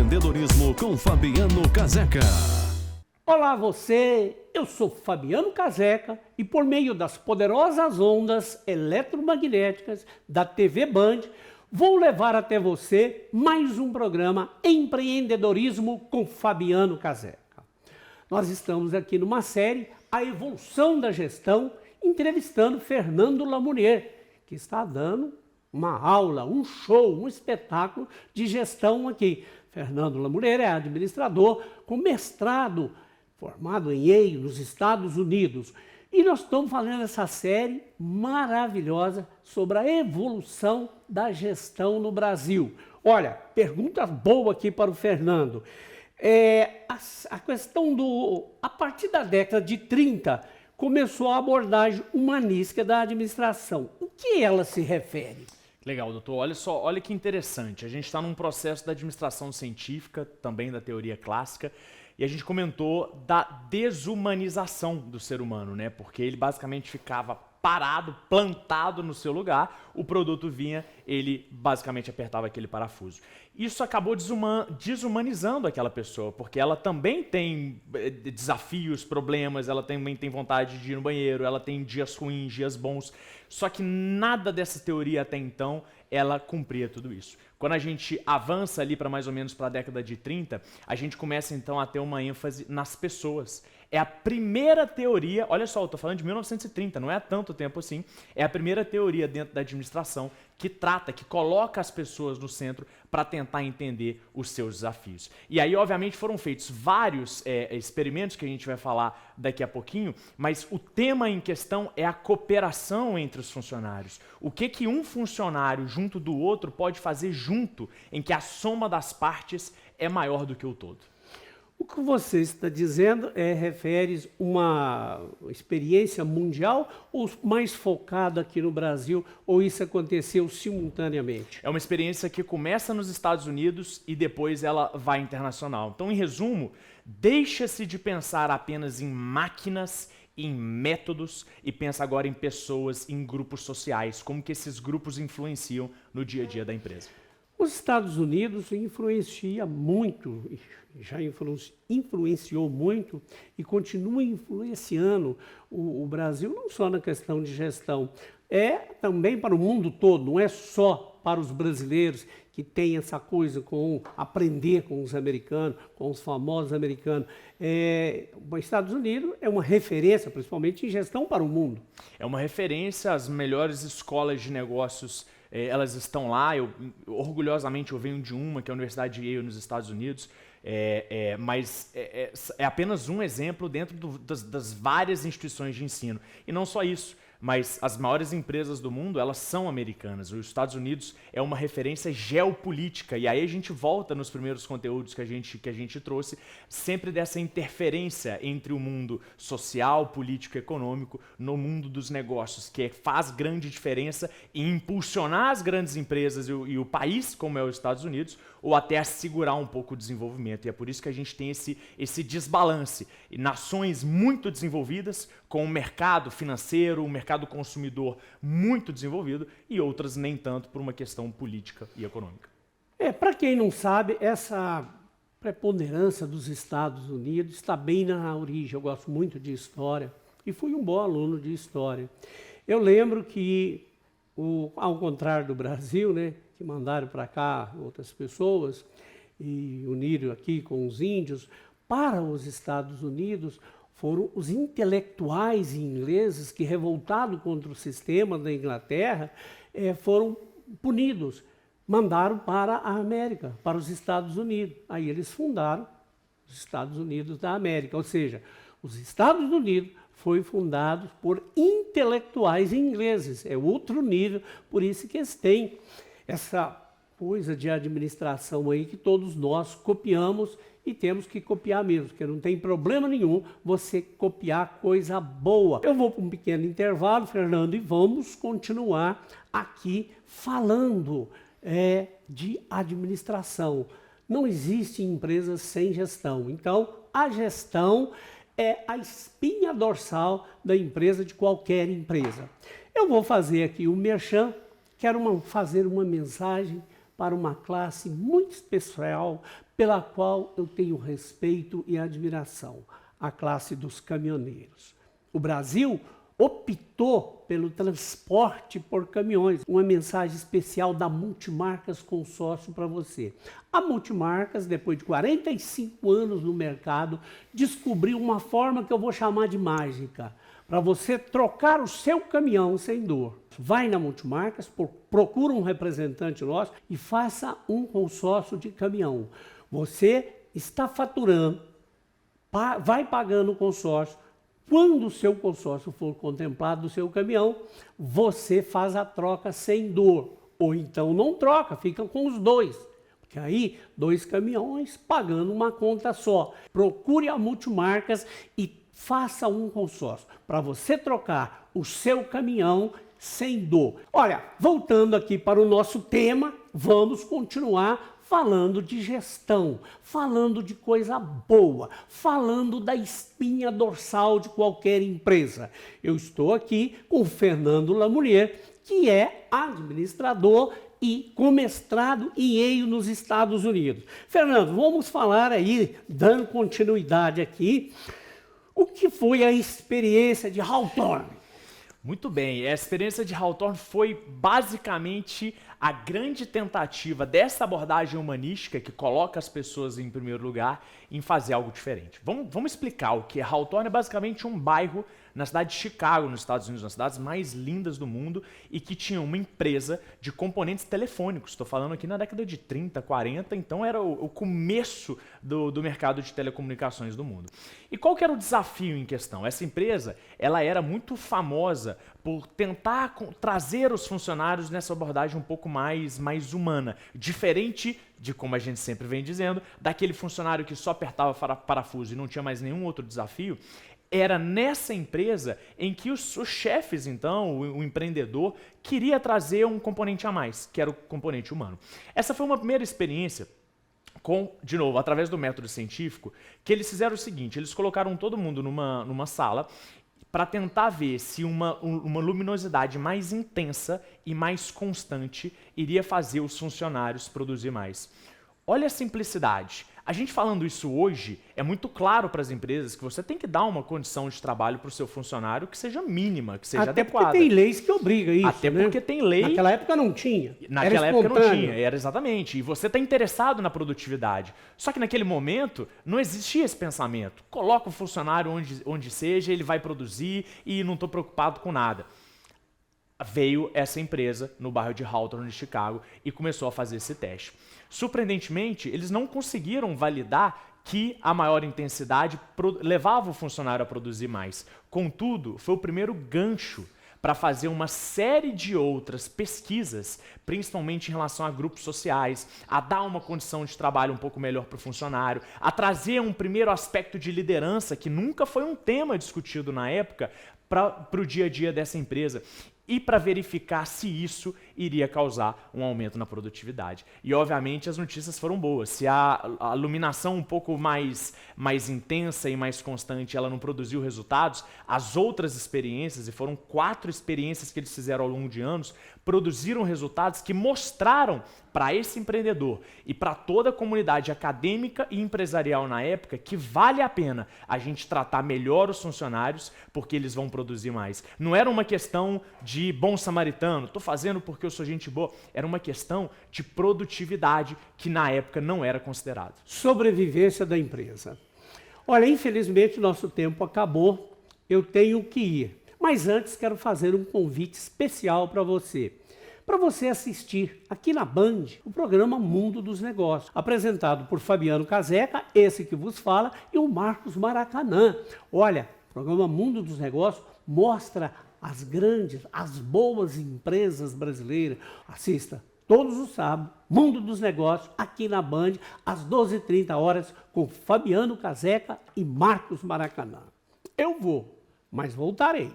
Empreendedorismo com Fabiano Caseca. Olá você, eu sou Fabiano Caseca e por meio das poderosas ondas eletromagnéticas da TV Band, vou levar até você mais um programa Empreendedorismo com Fabiano Caseca. Nós estamos aqui numa série, A Evolução da Gestão, entrevistando Fernando Lamounier, que está dando uma aula, um show, um espetáculo de gestão aqui. Fernando Lamounier é administrador com mestrado, formado em Yale, nos Estados Unidos. E nós estamos fazendo essa série maravilhosa sobre a evolução da gestão no Brasil. Olha, pergunta boa aqui para o Fernando. A questão a partir da década de 30, começou a abordagem humanística da administração. O que ela se refere? Legal, doutor. Olha só, olha que interessante. A gente está num processo da administração científica, também da teoria clássica, e a gente comentou da desumanização do ser humano, né? Porque ele basicamente ficava parado, plantado no seu lugar, o produto vinha, ele basicamente apertava aquele parafuso. Isso acabou desumanizando aquela pessoa, porque ela também tem desafios, problemas, ela também tem vontade de ir no banheiro, ela tem dias ruins, dias bons, só que nada dessa teoria até então, ela cumpria tudo isso. Quando a gente avança ali para mais ou menos para a década de 30, a gente começa então a ter uma ênfase nas pessoas. É a primeira teoria, olha só, eu estou falando de 1930, não é há tanto tempo assim, é a primeira teoria dentro da administração que trata, que coloca as pessoas no centro para tentar entender os seus desafios. E aí, obviamente, foram feitos vários experimentos que a gente vai falar daqui a pouquinho, mas o tema em questão é a cooperação entre os funcionários. O que um funcionário junto do outro pode fazer junto, em que a soma das partes é maior do que o todo. O que você está dizendo refere uma experiência mundial ou mais focada aqui no Brasil, ou isso aconteceu simultaneamente? É uma experiência que começa nos Estados Unidos e depois ela vai internacional. Então, em resumo, deixa-se de pensar apenas em máquinas, em métodos e pensa agora em pessoas, em grupos sociais, como que esses grupos influenciam no dia a dia da empresa. Os Estados Unidos influencia muito, já influenciou muito e continua influenciando o Brasil, não só na questão de gestão, é também para o mundo todo, não é só para os brasileiros que tem essa coisa com aprender com os americanos, com os famosos americanos. Os Estados Unidos é uma referência, principalmente em gestão para o mundo. É uma referência às melhores escolas de negócios. Elas estão lá, orgulhosamente eu venho de uma, que é a Universidade de Yale nos Estados Unidos, mas é apenas um exemplo dentro das várias instituições de ensino. E não só isso, mas as maiores empresas do mundo, elas são americanas. Os Estados Unidos é uma referência geopolítica, e aí a gente volta nos primeiros conteúdos que a gente trouxe, sempre dessa interferência entre o mundo social, político e econômico no mundo dos negócios, que faz grande diferença em impulsionar as grandes empresas e o país, como é os Estados Unidos, ou até assegurar um pouco o desenvolvimento. E é por isso que a gente tem esse desbalance. E nações muito desenvolvidas, com um mercado financeiro, um mercado consumidor muito desenvolvido, e outras nem tanto por uma questão política e econômica. Para quem não sabe, essa preponderância dos Estados Unidos está bem na origem. Eu gosto muito de história e fui um bom aluno de história. Eu lembro que, ao contrário do Brasil, né, que mandaram para cá outras pessoas e uniram aqui com os índios, para os Estados Unidos foram os intelectuais ingleses que, revoltados contra o sistema da Inglaterra, foram punidos. Mandaram para a América, para os Estados Unidos. Aí eles fundaram os Estados Unidos da América, ou seja, os Estados Unidos foi fundado por intelectuais ingleses. É outro nível, por isso que eles têm essa coisa de administração aí que todos nós copiamos e temos que copiar mesmo, porque não tem problema nenhum você copiar coisa boa. Eu vou para um pequeno intervalo, Fernando, e vamos continuar aqui falando de administração. Não existe empresa sem gestão, então a gestão é a espinha dorsal da empresa, de qualquer empresa. Eu vou fazer aqui o merchan, quero fazer uma mensagem para uma classe muito especial, pela qual eu tenho respeito e admiração, a classe dos caminhoneiros. O Brasil optou pelo transporte por caminhões. Uma mensagem especial da Multimarcas Consórcio para você. A Multimarcas, depois de 45 anos no mercado, descobriu uma forma que eu vou chamar de mágica, para você trocar o seu caminhão sem dor. Vai na Multimarcas, procura um representante nosso e faça um consórcio de caminhão. Você está faturando, vai pagando o consórcio. Quando o seu consórcio for contemplado do seu caminhão, você faz a troca sem dor. Ou então não troca, fica com os dois. Porque aí, 2 caminhões pagando uma conta só. Procure a Multimarcas e faça um consórcio para você trocar o seu caminhão sem dor. Olha, voltando aqui para o nosso tema, vamos continuar falando de gestão, falando de coisa boa, falando da espinha dorsal de qualquer empresa. Eu estou aqui com o Fernando Lamourier, que é administrador e com mestrado em Yale nos Estados Unidos. Fernando, vamos falar aí, dando continuidade aqui, o que foi a experiência de Hawthorne? Muito bem, a experiência de Hawthorne foi basicamente a grande tentativa dessa abordagem humanística que coloca as pessoas em primeiro lugar em fazer algo diferente. Vamos explicar o que é Hawthorne. É basicamente um bairro na cidade de Chicago, nos Estados Unidos, uma das cidades mais lindas do mundo, e que tinha uma empresa de componentes telefônicos. Estou falando aqui na década de 30, 40, então era o começo do mercado de telecomunicações do mundo. E qual que era o desafio em questão? Essa empresa, ela era muito famosa por tentar trazer os funcionários nessa abordagem um pouco mais humana, diferente de, como a gente sempre vem dizendo, daquele funcionário que só apertava parafuso e não tinha mais nenhum outro desafio. Era nessa empresa em que os chefes, então, o empreendedor, queria trazer um componente a mais, que era o componente humano. Essa foi uma primeira experiência de novo, através do método científico, que eles fizeram o seguinte: eles colocaram todo mundo numa sala para tentar ver se uma luminosidade mais intensa e mais constante iria fazer os funcionários produzir mais. Olha a simplicidade. A gente falando isso hoje, é muito claro para as empresas que você tem que dar uma condição de trabalho para o seu funcionário que seja mínima, que seja adequada. Até porque tem leis que obrigam isso, Até porque tem lei. Naquela época não tinha. Naquela época não tinha, era exatamente. E você está interessado na produtividade. Só que naquele momento não existia esse pensamento. Coloca o funcionário onde seja, ele vai produzir e não estou preocupado com nada. Veio essa empresa no bairro de Hawthorne, de Chicago, e começou a fazer esse teste. Surpreendentemente, eles não conseguiram validar que a maior intensidade levava o funcionário a produzir mais. Contudo, foi o primeiro gancho para fazer uma série de outras pesquisas, principalmente em relação a grupos sociais, a dar uma condição de trabalho um pouco melhor para o funcionário, a trazer um primeiro aspecto de liderança, que nunca foi um tema discutido na época, para o dia a dia dessa empresa, e para verificar se isso iria causar um aumento na produtividade. E, obviamente, as notícias foram boas. Se a iluminação um pouco mais intensa e mais constante ela não produziu resultados, as outras experiências, e foram 4 experiências que eles fizeram ao longo de anos, produziram resultados que mostraram para esse empreendedor e para toda a comunidade acadêmica e empresarial na época que vale a pena a gente tratar melhor os funcionários porque eles vão produzir mais. Não era uma questão de bom samaritano, estou fazendo porque eu sou gente boa. Era uma questão de produtividade que na época não era considerado. Sobrevivência da empresa. Olha, infelizmente nosso tempo acabou, eu tenho que ir. Mas antes quero fazer um convite especial para você assistir aqui na Band o programa Mundo dos Negócios, apresentado por Fabiano Caseca, esse que vos fala, e o Marcos Maracanã. Olha, o programa Mundo dos Negócios mostra as grandes, as boas empresas brasileiras. Assista todos os sábados, Mundo dos Negócios, aqui na Band, às 12h30, com Fabiano Caseca e Marcos Maracanã. Eu vou, mas voltarei.